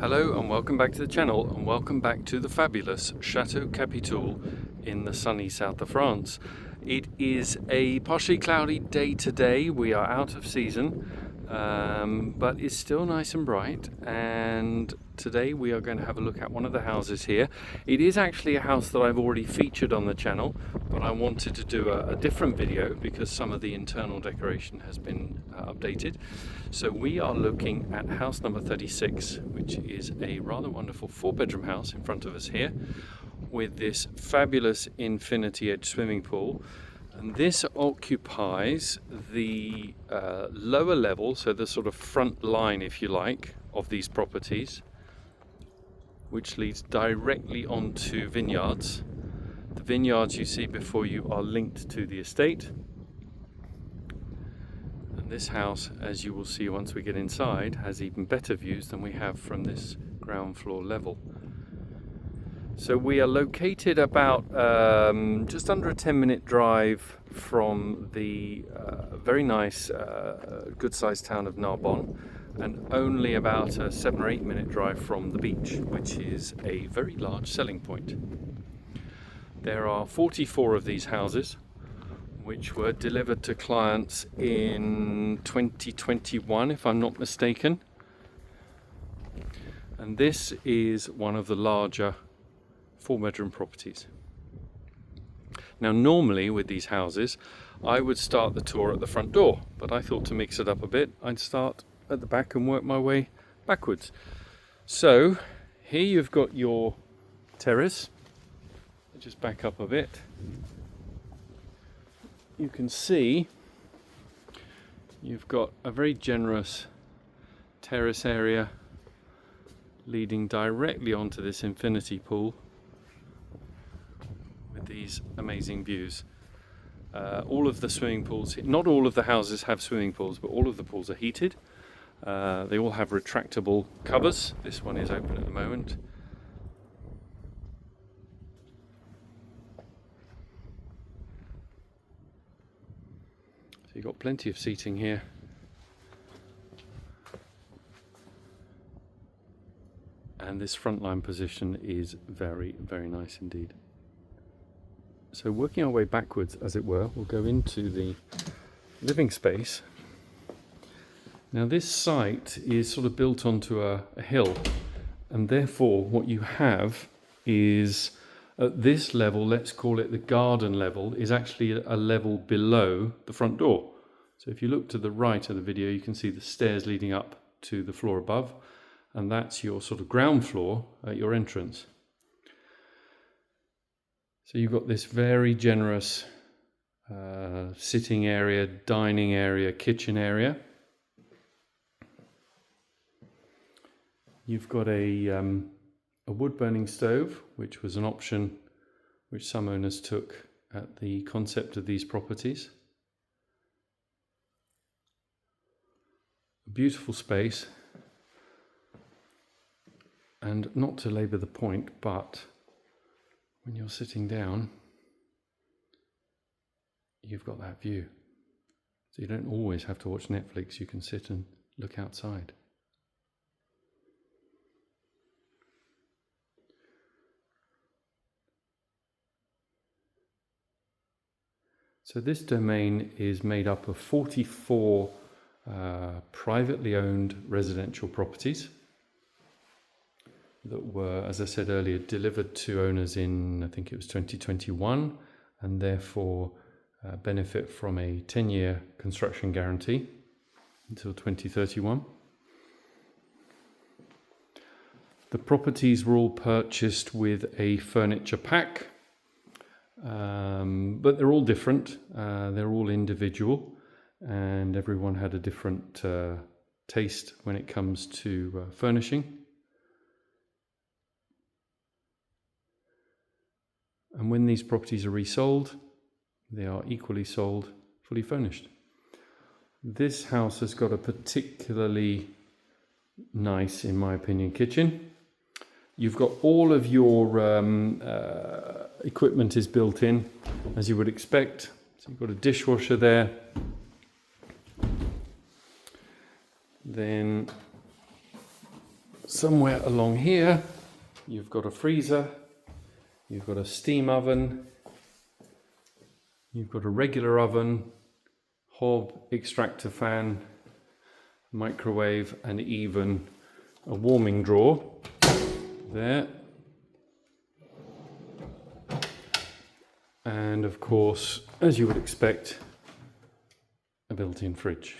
Hello and welcome back to the channel, and welcome back to the fabulous Château Capitoul in the sunny south of France. It is a partially cloudy day today. We are out of season, but it's still nice and bright, and today we are going to have a look at one of the houses here. It is actually a house that I've already featured on the channel, but I wanted to do a different video because some of the internal decoration has been updated. So we are looking at house number 36, which is a rather wonderful 4-bedroom house in front of us here, with this fabulous infinity edge swimming pool. And this occupies the lower level, so the sort of front line, if you like, of these properties, which leads directly onto vineyards. The vineyards you see before you are linked to the estate. And this house, as you will see once we get inside, has even better views than we have from this ground floor level. So we are located about just under a 10-minute drive from the very nice, good-sized town of Narbonne, and only about a 7 or 8 minute drive from the beach, which is a very large selling point. There are 44 of these houses, which were delivered to clients in 2021, if I'm not mistaken. And this is one of the larger 4-bedroom properties. Now, normally with these houses, I would start the tour at the front door, but I thought to mix it up a bit, I'd start at the back and work my way backwards. So here you've got your terrace. Just back up a bit. You can see you've got a very generous terrace area leading directly onto this infinity pool with these amazing views. All of the swimming pools, not all of the houses have swimming pools, but all of the pools are heated. They all have retractable covers. This one is open at the moment. So you've got plenty of seating here. And this frontline position is very, very nice indeed. So working our way backwards, as it were, we'll go into the living space. Now this site is sort of built onto a hill, and therefore what you have is, at this level, let's call it the garden level, is actually a level below the front door. So if you look to the right of the video, you can see the stairs leading up to the floor above, and that's your sort of ground floor at your entrance. So you've got this very generous sitting area, dining area, kitchen area. You've got a wood-burning stove, which was an option which some owners took at the concept of these properties. A beautiful space, and not to labour the point, but when you're sitting down, you've got that view. So you don't always have to watch Netflix, you can sit and look outside. So this domain is made up of 44 privately owned residential properties that were, as I said earlier, delivered to owners in, I think it was 2021, and therefore benefit from a 10-year construction guarantee until 2031. The properties were all purchased with a furniture pack. But they're all different, they're all individual, and everyone had a different taste when it comes to furnishing. And when these properties are resold, they are equally sold fully furnished. This house has got a particularly nice, in my opinion, kitchen. You've got all of your equipment is built in, as you would expect. So you've got a dishwasher there. Then somewhere along here, you've got a freezer, you've got a steam oven, you've got a regular oven, hob, extractor fan, microwave, and even a warming drawer there. And of course, as you would expect, a built-in fridge.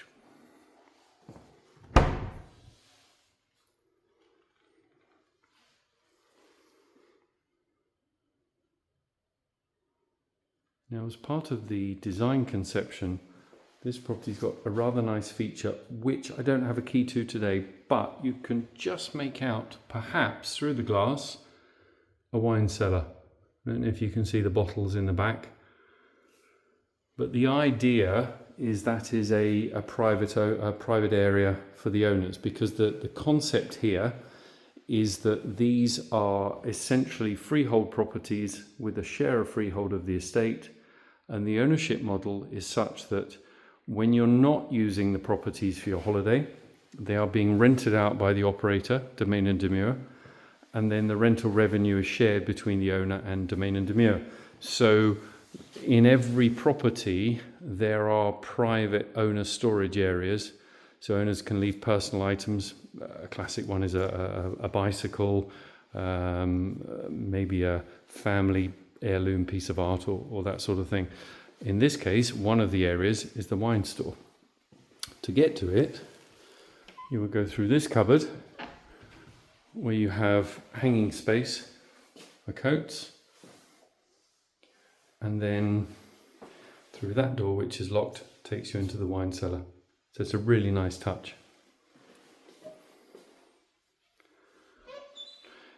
Now, as part of the design conception, this property's got a rather nice feature, which I don't have a key to today, but you can just make out, perhaps through the glass, a wine cellar. I don't know if you can see the bottles in the back, but the idea is that is a private area for the owners, because the concept here is that these are essentially freehold properties with a share of freehold of the estate, and the ownership model is such that when you're not using the properties for your holiday, they are being rented out by the operator, Domaine Demeure, and then the rental revenue is shared between the owner and Domaine Demeure. So in every property, there are private owner storage areas. So owners can leave personal items. A classic one is a bicycle, maybe a family heirloom piece of art or that sort of thing. In this case, one of the areas is the wine store. To get to it, you will go through this cupboard where you have hanging space for coats, and then through that door, which is locked, takes you into the wine cellar. So it's a really nice touch.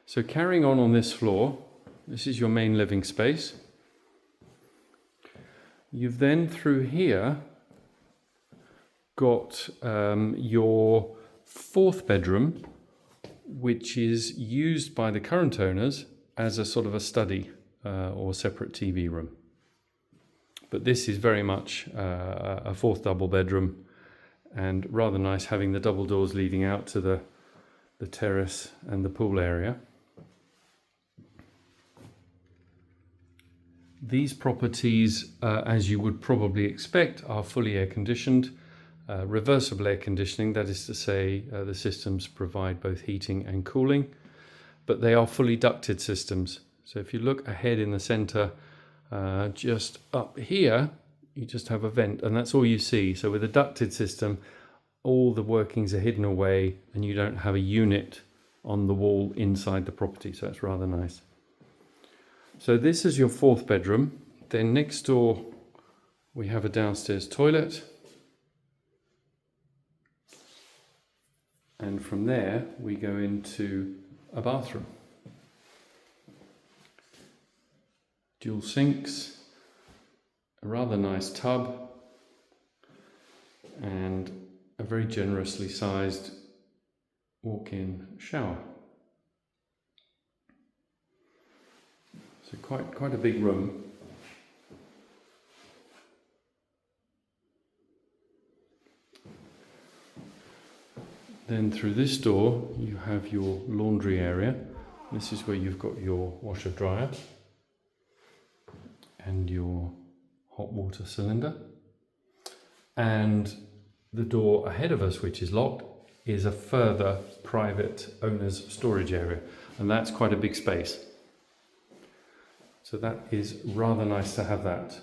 So carrying on this floor, this is your main living space. You've then through here got your fourth bedroom, which is used by the current owners as a sort of a study or separate TV room. But this is very much a fourth double bedroom, and rather nice having the double doors leading out to the terrace and the pool area. These properties, as you would probably expect, are fully air conditioned, reversible air conditioning, that is to say the systems provide both heating and cooling, but they are fully ducted systems. So if you look ahead in the center, just up here, you just have a vent, and that's all you see. So with a ducted system, all the workings are hidden away and you don't have a unit on the wall inside the property, so it's rather nice. So this is your fourth bedroom. Then next door we have a downstairs toilet, and from there we go into a bathroom. Dual sinks, a rather nice tub, and a very generously sized walk-in shower. So quite a big room. Then through this door you have your laundry area. This is where you've got your washer dryer and your hot water cylinder. And the door ahead of us, which is locked, is a further private owner's storage area, and that's quite a big space. So that is rather nice to have that.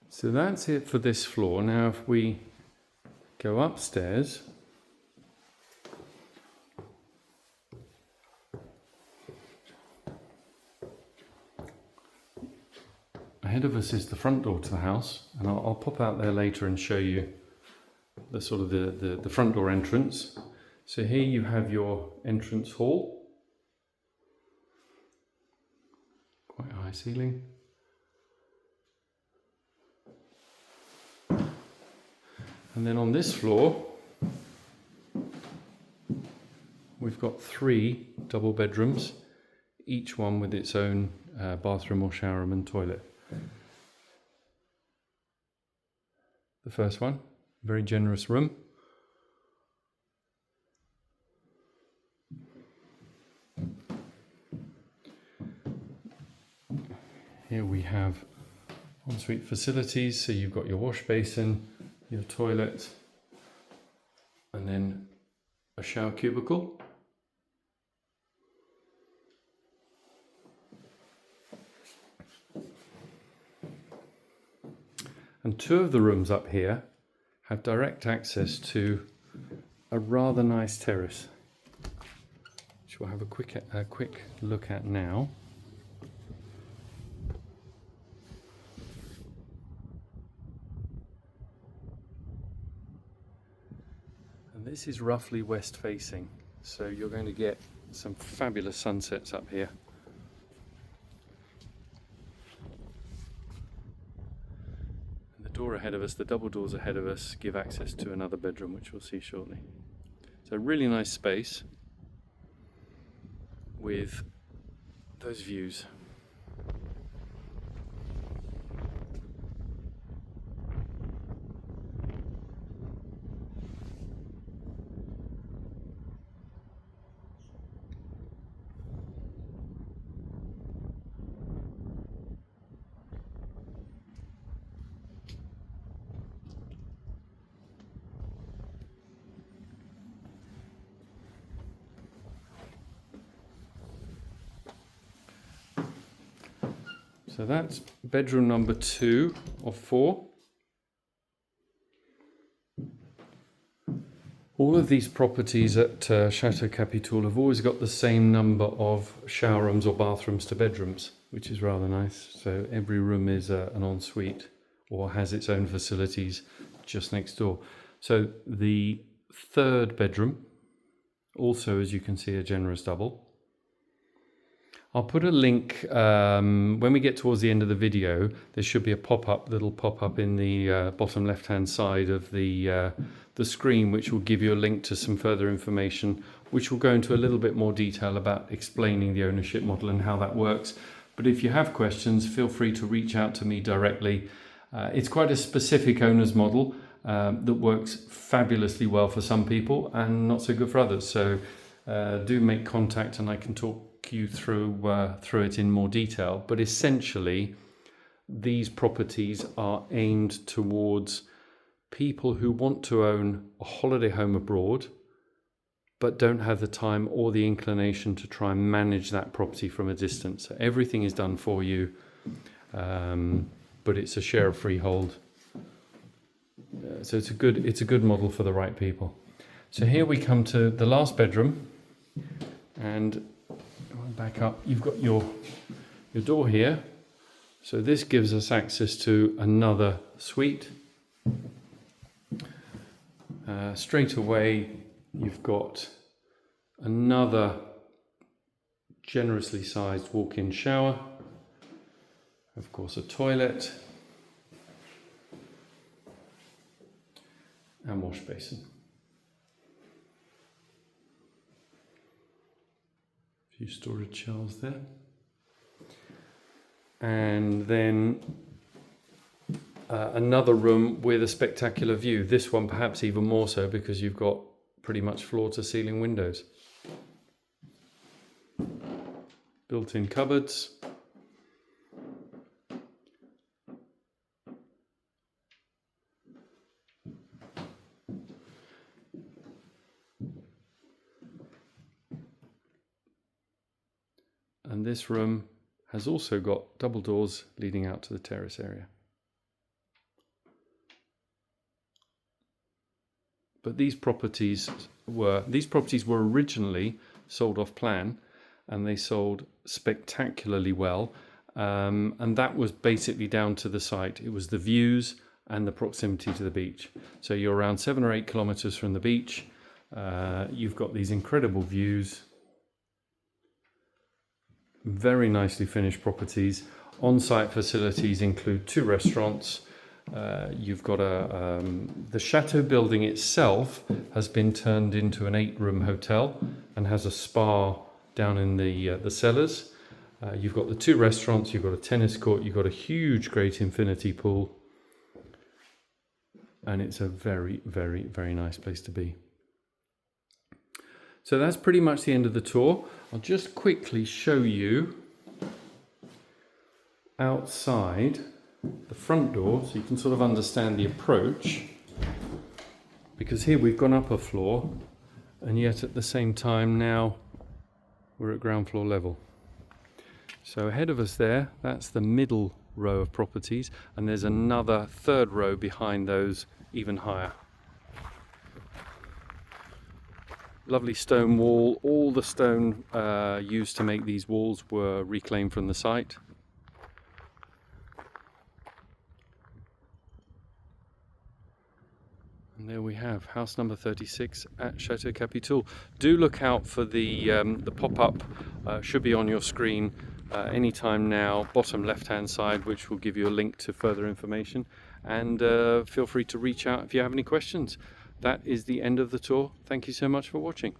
So that's it for this floor. Now if we go upstairs, ahead of us is the front door to the house, and I'll pop out there later and show you the sort of the front door entrance. So here you have your entrance hall, quite a high ceiling. And then on this floor, we've got 3 double bedrooms, each one with its own bathroom or shower room and toilet. The first one, very generous room. Here we have ensuite facilities, so you've got your wash basin, your toilet, and then a shower cubicle. And 2 of the rooms up here have direct access to a rather nice terrace, which we'll have a quick look at now. And this is roughly west facing, so you're going to get some fabulous sunsets up here. Door ahead of us, the double doors ahead of us, give access to another bedroom, which we'll see shortly. So really nice space with those views. So that's bedroom number 2 of 4. All of these properties at Château Capitoul have always got the same number of shower rooms or bathrooms to bedrooms, which is rather nice. So every room is an ensuite or has its own facilities just next door. So the 3rd bedroom, also as you can see, a generous double. I'll put a link when we get towards the end of the video. There should be a little pop-up in the bottom left-hand side of the screen, which will give you a link to some further information, which will go into a little bit more detail about explaining the ownership model and how that works. But if you have questions, feel free to reach out to me directly. It's quite a specific owner's model that works fabulously well for some people and not so good for others. So do make contact and I can talk you through it in more detail. But essentially these properties are aimed towards people who want to own a holiday home abroad but don't have the time or the inclination to try and manage that property from a distance. So everything is done for you, but it's a share of freehold. So it's a good model for the right people. So here we come to the last bedroom, and back up, you've got your door here. So this gives us access to another suite. Straight away you've got another generously sized walk-in shower, of course a toilet and wash basin. A few storage shelves there. And then another room with a spectacular view. This one perhaps even more so because you've got pretty much floor to ceiling windows. Built-in cupboards. And this room has also got double doors leading out to the terrace area. But these properties were originally sold off plan, and they sold spectacularly well. And that was basically down to the site. It was the views and the proximity to the beach. So you're around 7 or 8 kilometers from the beach. You've got these incredible views. Very nicely finished properties. On-site facilities include 2 restaurants, You've got the chateau building itself has been turned into an 8-room hotel and has a spa down in the cellars. You've got the 2 restaurants, you've got a tennis court, you've got a huge great infinity pool, and it's a very, very, very nice place to be. So that's pretty much the end of the tour. I'll just quickly show you outside the front door so you can sort of understand the approach, because here we've gone up a floor and yet at the same time now we're at ground floor level. So ahead of us there, that's the middle row of properties, and there's another 3rd row behind those even higher. Lovely stone wall. All the stone used to make these walls were reclaimed from the site. And there we have house number 36 at Château Capitoul. Do look out for the pop-up, should be on your screen anytime now, bottom left-hand side, which will give you a link to further information. And feel free to reach out if you have any questions. That is the end of the tour. Thank you so much for watching.